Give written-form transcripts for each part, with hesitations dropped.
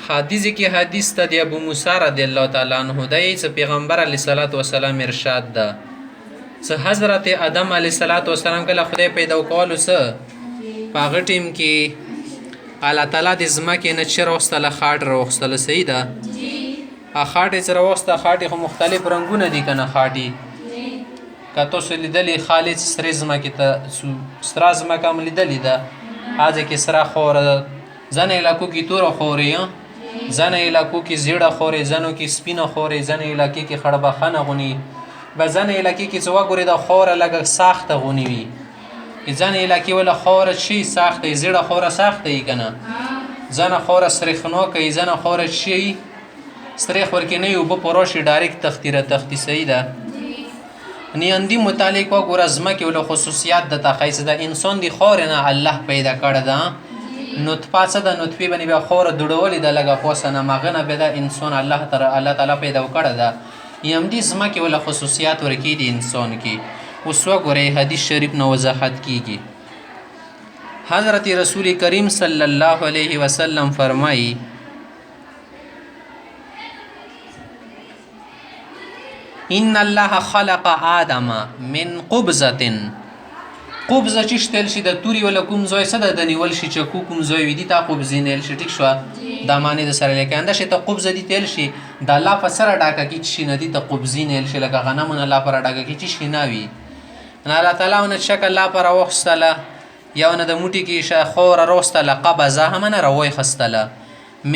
حدیث کې حدیث ته د ابو موسی رضی الله تعالی عنہ دی چې پیغمبر علیه الصلاۃ والسلام ارشاد ده چې حضرت آدم علیه الصلاۃ والسلام کله خدای پیدا کولو څه په هغه ټیم کې الله تعالی د ځمکې نه چې راوستله خاټ راوستله صحیح ده خاټې چې راوسته خاټې خو مختلف رنګونه دي که نه خاټې که تاسو لیدلې خالد سرې ځمکې ته سره ځمکه هم لیدلې ده هغه کې سره خوره ده ځینې علاقو کې توره خورې ځینې علاقو کې زیړه خورې ځینو کې سپینه خورې ځینې علاقې کې خړبخنه غوني به ځینې علاقې کې چې وګورې د خوره لږه ساخته غوني وي ځینې علاقې وله خوره شي ساخته وي زیړه خوره ساخته وي که نه ځینه خوره سریښناکه وي ځینه خوره شي سریښ ورکې نه وي اوبه په راشي ډایرکټ تختی را تختی صحیح ده نیندي متعلق وګوره ځمکې وله خصوصیات درته ښایي چې د انسان د خاورې نه الله پیدا کړې ده نطفه څه ده نطفې باندې بیا خوره دوړولې ده لږه پوسه نه هغه نه بیا د انسان الله تعالی پیدا کړې ده همدې ځمکې وله خصوصیات ورکوي د انسان کې اوس وګورئ حدیث شریف نه وضاحت کیږي حضرت رسول کریم صلی الله علیه وسلم فرمایي ان الله خلق آدم من قبضة قبضه چې شتل شي د توري ولا کوم ځای څه د نیول شي چې کوم ځای وي دي تا قبضې نیل شي ټیک شو دا معنی د سره لیکنده شي ته قبضه دي تل شي د الله په سره ډاکه کې شي نه دي ته قبضې نیل شي لکه غنمونه الله پر ډاکه کې شي نه وي نه الله تعالی ونه شکل الله پر وخصله یا نه د موټي کې خور روستله قبضه هم نه روي خستله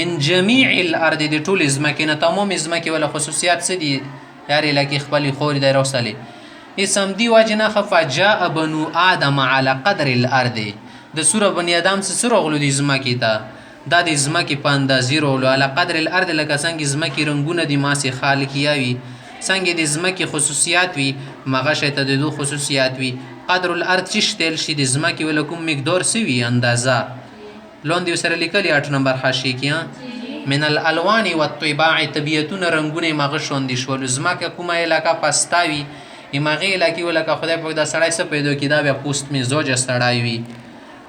من جميع الارض د ټول ازمکه نه تمام ازمکه ولا خصوصیات څه دي یاري لکه خپل خور دی روستله اسم دی واجنه فجاء بنو آدم على قدر الارض د سوره بنی آدم سره غلو د ازمکه ته دا د ازمکه په اندازې رولو على قدر الارض لکه څنګه ازمکه رنگونه دي ماسي خالقیاوي څنګه د ازمکه خصوصیات وي مغه شته د دو خصوصیات وي قدر الارض چې شتل شي د ازمکه ولکم مقدار سوي اندازه لوندې سره لیکلي 8 نمبر حاشیه کې من الالوان والطباع طبيعتون رنگونه مغه شوندې شول ازمکه کومه علاقه پستاوي ایماغی علاقی ولکه خدای په دا سړی څه پیدا کی دا بیا پوست مزاج سړی وي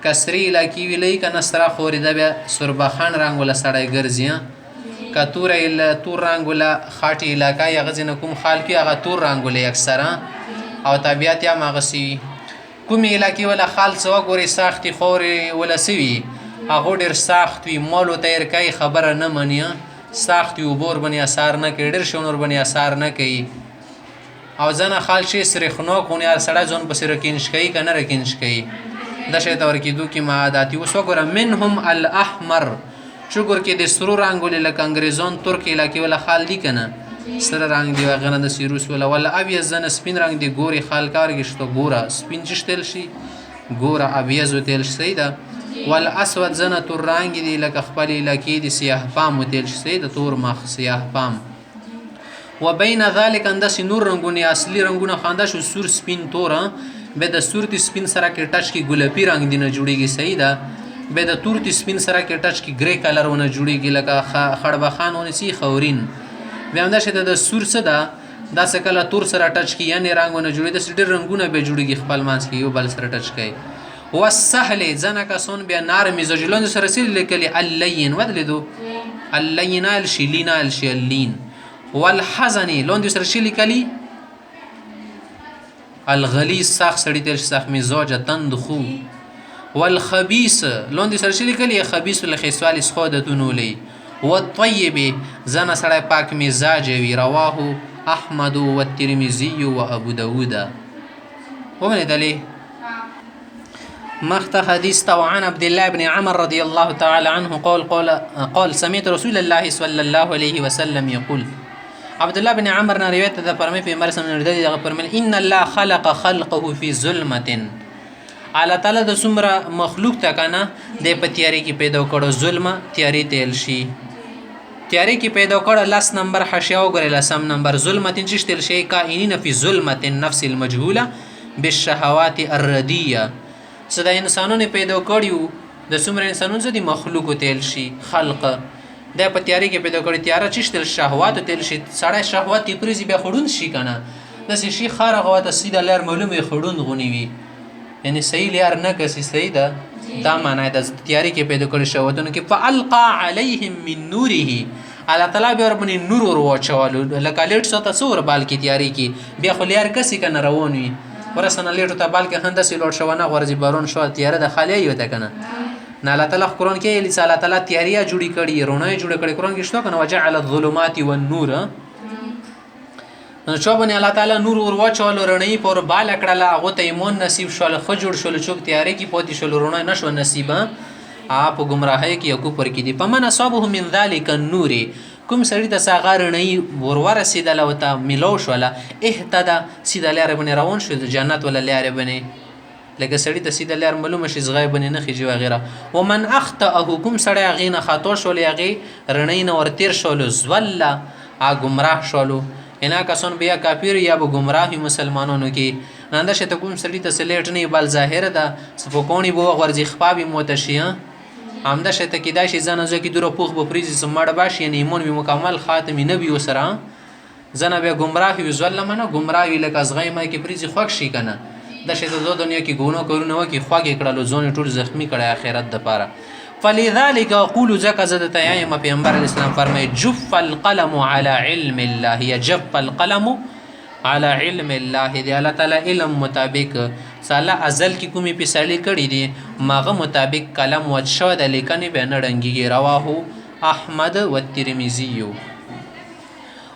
کسری علاقی وی لای کنه سره خوري دا بیا سربخان رنگ ولا سړی ګرځي کتور تور رنگ ولا خاطی علاقه یا غزنه کوم خالقی هغه تور رنگ ولا اکثرا او طبیعت یا مغسی کوم علاقی ولا خال څو ګوري ساختي خوري ولا سوي هغه ډیر ساخت وي مولو تیر کوي خبره نه منیا ساخت یو بور بنی اثر نه کوي ډیر شونور بنی اثر نه کوي او ځنه خال شي سرخنو کونی سړی ځون په سرکینش کوي کنه رکینش کوي د شی تور کېدو کې معاداتي وسو ګره منهم الاحمر شګور کې د سرو رنگول لکه انګریزون ترکی علاقې ولا خال دي کنه سره رنگ دی وغنه د سیروس ولا ابي زنه سپین رنگ دی ګوري خال کارګشتو ګوره سپین چشتل شي ګوره ابي زو تل شي دا ول اسود زنه تور رنگ دی لکه خپل علاقې دی سیاه پام تل شي د تور مخ سیاه پام وبين ذلك انداس نور رنگونه اصلي رنگونه خانده شو سور سپین تور به د صورت سپین سره کې ټچ کې ګلابي رنگ دینه جوړیږي صحیح ده به د تورت سپین سره کې ټچ کې گری کلر ونه جوړیږي لکه خړبخانونه سي خورین به همدا شته د سور څه ده دا څه کله تور سره ټچ کې یعنی رنگونه جوړي د ډېر رنگونه به جوړیږي خپل مانس کې یو بل سره ټچ کوي والسهل ځنه کسون بیا نار مزاجلون سره سره لیکلي اللين ودلدو اللين الشلين الشلين والحزن لوندې سره شي لیکلي الغلیظ ساخ سړی تل ساخ مزاج تند خو والخبيث لوندې سره شي لیکلي خبيث الخصال سخودتونو لي والطيب زنا سړی پاک مزاج وي رواه احمد والترمذي وابو داود ومن دلی مخت حديث عن عبد الله بن عمر رضي الله تعالى عنه قال سمعت رسول الله صلى الله عليه وسلم يقول عبد الله بن عمر نے روایت ده فرمای پیغمبر صلی الله علیه وسلم فرمایل ان الله خلق خلقه في ظلمه الله تعالی د څومره مخلوق ته کنه د پتیاری کې پیدا کړو ظلم تیاری تل شي تیاری کې پیدا کړه لاس نمبر حاشیه وګورئ لسم نمبر ظلمت چې تل شي کائنین فی ظلمت النفس المجهوله بالشهوات الردیه صدا انسانونه پیدا کړیو د څومره انسانونو د مخلوق تل شي خلق د پتیاری کې پیدا کړی تیار چې تل شهوات تل شي سړی شهوات پریزي به خړون شي کنه د شي خارغه ته سیده لار معلومه خړون غونی وي یعنی صحیح لار نه کسي صحیح ده دا معنی د تیاری کې پیدا کړی شو ودونه کې فالقا علیهم من نوره الله تعالی به ور باندې نور ور واچولو لکه لیټ څه تصور بال کې تیاری کې بیا خو لار کسي کنه روان وي ورسنه لیټو ته بال کې هندسي لوټ شو نه ورځي بارون شو تیار د خالی یو ته کنه نه الله تعالی قرآن کې لیس الله تعالی تیاریا جوړی کړي رونه جوړ کړي قرآن کې شته کنه وجعل الظلمات والنور نو چوبنه الله تعالی نور ور واچول رڼې پر بال کړه هغه ته ایمان نصیب شول خو جوړ شول چوک تیاری کې پوتې شول رونه نشو نصیبه آپ گمراهی کې یو پر کې دي پمن اصابه من ذلک النور کوم سړی د ساغار نه ور رسیدل او ته ملو شول اهتدى سیده لار باندې روان شو د جنت ولا لار باندې لکه سړی ته سیده لار معلومه شي زغای باندې نه خيږي وغیرہ ومن اخطأه کوم سړی غینه خطا شول یغي رڼې نه ور تیر شول زولا ا گمراه شول انا کسون بیا کافر یا به گمراه مسلمانانو کې ننده شته کوم سړی ته سلیټ نه بل ظاهر ده سپکونی بو ورځي خپابي موتشیا همدا شته کې دا شي زنه کې دره پوخ به پریزي سمړ باش یعنی ایمون به مکمل خاتمي نبی وسره زنه به گمراه وي ظلمنه گمراه وي لکه ازغای ما کې پریزي خوښ شي کنه د شته د دنیا کې ګونو کورونه وکي خواږه کړهلو ځون ټول زخمی کړه آخرت د پاره فلذلك اقول زکه زده تیایم پیغمبر اسلام فرمای جف القلم على علم الله یا جف القلم على علم الله دی الله تعالی علم مطابق سالا ازل کی کومي پسړی کړي دي ماغه مطابق کلم وشو د لیکنې به نړنګي رواه احمد والترمذي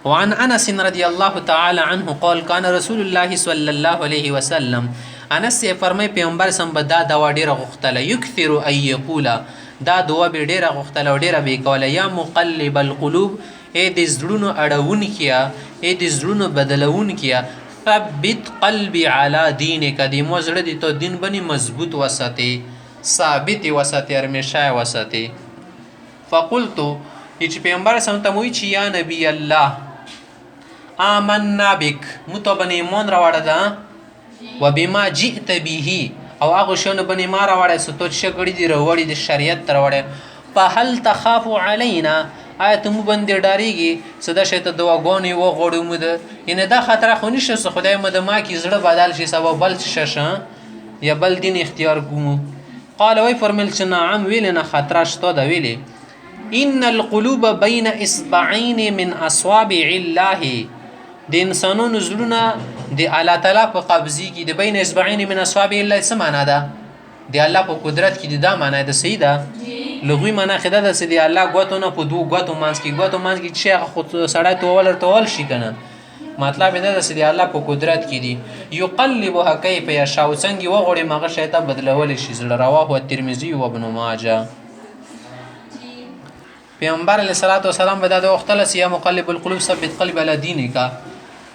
وعن انس رضي الله تعالى عنه قال كان رسول الله صلى الله عليه وسلم انس فرمای پیغمبر سم بدا دوا ډیره غختله یکثر ان یقول دا دوا به ډیره غختله ډیره به کوله یا مقلب القلوب اې د زړونو اړون کیا اې د زړونو بدلون کیا ثبت قلبي على دينك دې مزړه دې ته دین بني مضبوط وساتي ثابت وساتي همیشه وساتي فقلت چې پیغمبر سم ته موي چې یا نبی الله آمنا بك متبن ایمان راوړه دا وبما جئت به او هغه شونه بني ما راوړه ستو شګړي دي راوړي د شریعت راوړه فهل تخاف علينا آیت مو باندې ډاریږي صدا شته دواګونی و غوړو مو ده ینه دا خطر خو نشه خدای مو د ما کی زړه بدل شي سبب بل ششه یا بل دین اختیار کوم قال وای فرمل چې نعم ویل نه خطر شته دا ویل ان القلوب بين اصبعين من اصابع الله د انسانونو زړونه د الله تعالی په قبضه کې د بين اصبعين من اصابع الله څه معنا ده د الله په قدرت کې دا معنا ده صحیح ده لغوی معنا خدا د سدي الله غوتونه په دوه غوتو مانس کې شیخ خود سړی تول شي کنه مطلب دا د سدي الله په قدرت کې دي یقلبها کیف یشاء څنګه وغوړي مغه شیطان بدلول شي زړه رواه ترمذی او ابن ماجه پیغمبر علیه الصلاۃ والسلام بدا د وختله یا مقلب القلوب ثبت قلب على دینک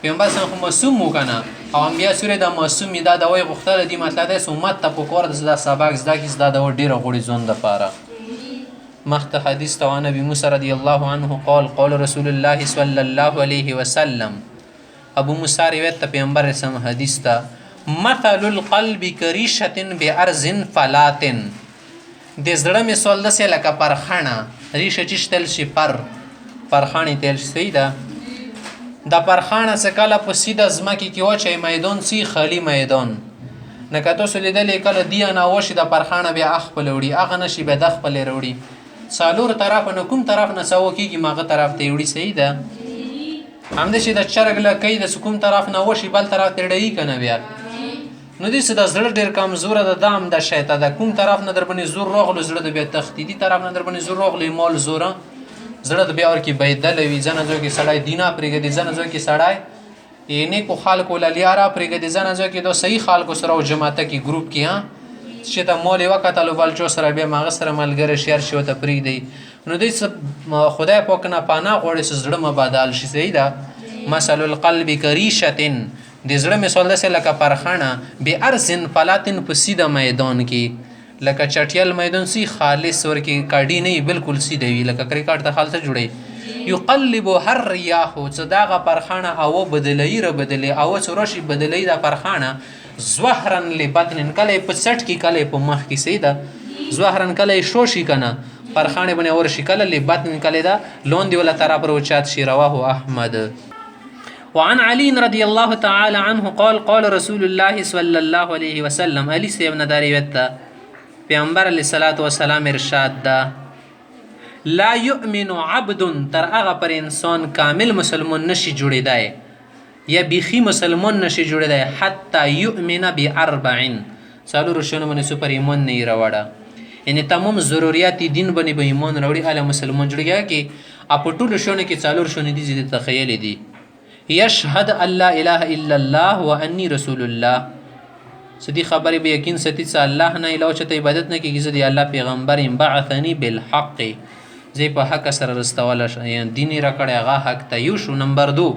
پیغمبر سره معصوم وکنه او انبیا سره د معصوم دا د وای غختله دی مطلب د امت ته په کور د سبق زدا کی زدا د ډیره غوړي زون د پاره مخت حدیث تو نبی موسی رضی الله عنه قال رسول الله صلی الله علیه وسلم ابو موسی روایت ته پیغمبر سم حدیث تا مثل القلب کریشه بارض فلات د زړه مثال د سه لکه پرخانه ریشه چشتل شي پرخانی تل سیدا د پرخانه سکاله په سیده زمکی کې وچه میدان سی خالی میدان نکاتو سلیدل کله دی انا وشي د پرخانه بیا خپل وړي اغه نشي به د خپل وړي سالور طرف نه کوم طرف نه سو کیږي ماغه طرف ته وړي صحیح ده همدا چې د چرګ لکې د کوم طرف نه وشي بل طرف ته ډېی کنه بیا نو دې څه د زړه ډېر کمزور ده دام د شیطان د کوم طرف نه در باندې زور راغلو زړه د بیا تختی طرف نه در باندې زور راغلی مال زوره زړه د بیا ور کې بيدل وي زنه جو کې سړی دینا پرګه دي زنه جو کې سړی اینه کو خلکو للیارا پرګه دي زنه جو کې دو صحیح خلکو سره او جماعت کې ګروپ کې ها چې ته مول وکټلو بلچو سره بیا ماغه سره ملګری شیر شو ته پری دی نو دې خدای پاک نه پانا غوړي زړه مبادل شي صحیح ده مثل القلب کریشه د زړه مثال ده لکه پرخانه به ارزن فلاتن په سیده میدان کې لکه چټیل میدان سی خالص ور کې کاډی نه بالکل سیده وی لکه کرکټ ته خالص جوړي یقلب هر ریاح صداغه پرخانه او بدلی ر بدلی او سرشی بدلی دا پرخانه زوهرن لبطن کله په سټ کې کله په مخ کې سیده زوهرن کله شوشي کنه پرخانه بنه ور شي کله لبطن کله دا لون دی ولا طرف روچات شي رواه احمد وعن علي رضي الله تعالى عنه قال رسول الله صلى الله عليه وسلم علي سيبنا داري وتا پیغمبر علیه الصلاۃ والسلام ارشاد ده لا یؤمن عبد تر هغه پر انسان کامل مسلمان نشي جوړیدای یا بیخي مسلمان نشي جوړیدای حتی یؤمن باربع څلورو شیانو باندې سو پر ایمان نه راوړه یعنی تمام ضرورت دین باندې به ایمان راوړي اله مسلمان جوړیږي کې اپ ټولو شیانو کې څلور شونه دي چې تخیل دي یشهد ان لا اله الا الله وانی رسول الله سدي خبرې به یقین ستې چې الله نه اله چته عبادت نه کیږي چې الله پیغمبر بعثنی بالحق زی په حق سره رستول یعنی دیني را کړی هغه حق ته یو شو. نمبر 2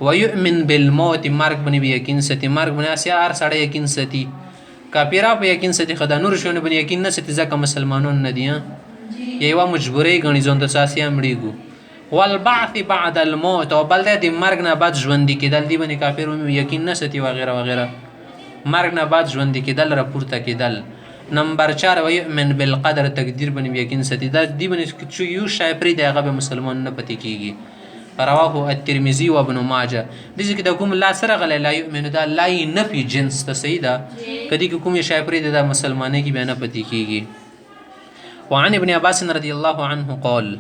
ويؤمن بالموت مرګ باندې به یقین ستې مرګ باندې اسیا هر سړی یقین ستې کافرا په یقین ستې خدا نور شونه باندې یقین نه ستې ځکه مسلمانون نه دي یو مجبورې غني ځون ته ساسي امړيګو والبعث بعد الموت او بل د مرګ نه بعد ژوند کېدل دی باندې کافرونو یقین نه ستې وغیرہ وغیرہ مرګ نه بعد ژوند کېدل را پورته کېدل. نمبر 4 ويؤمن بالقدر تقدیر باندې یقین ستې دا دی باندې چې یو شای پرې دی هغه مسلمان نه پتی کیږي. رواه الترمذي وابن ماجه دغه کې د کوم لا سره غل لا یؤمن دا لا نفي جنس ته سیدا کدی کوم شای پرې د مسلمانۍ کې بیان پتی کیږي. وعن ابن عباس رضی الله عنه قال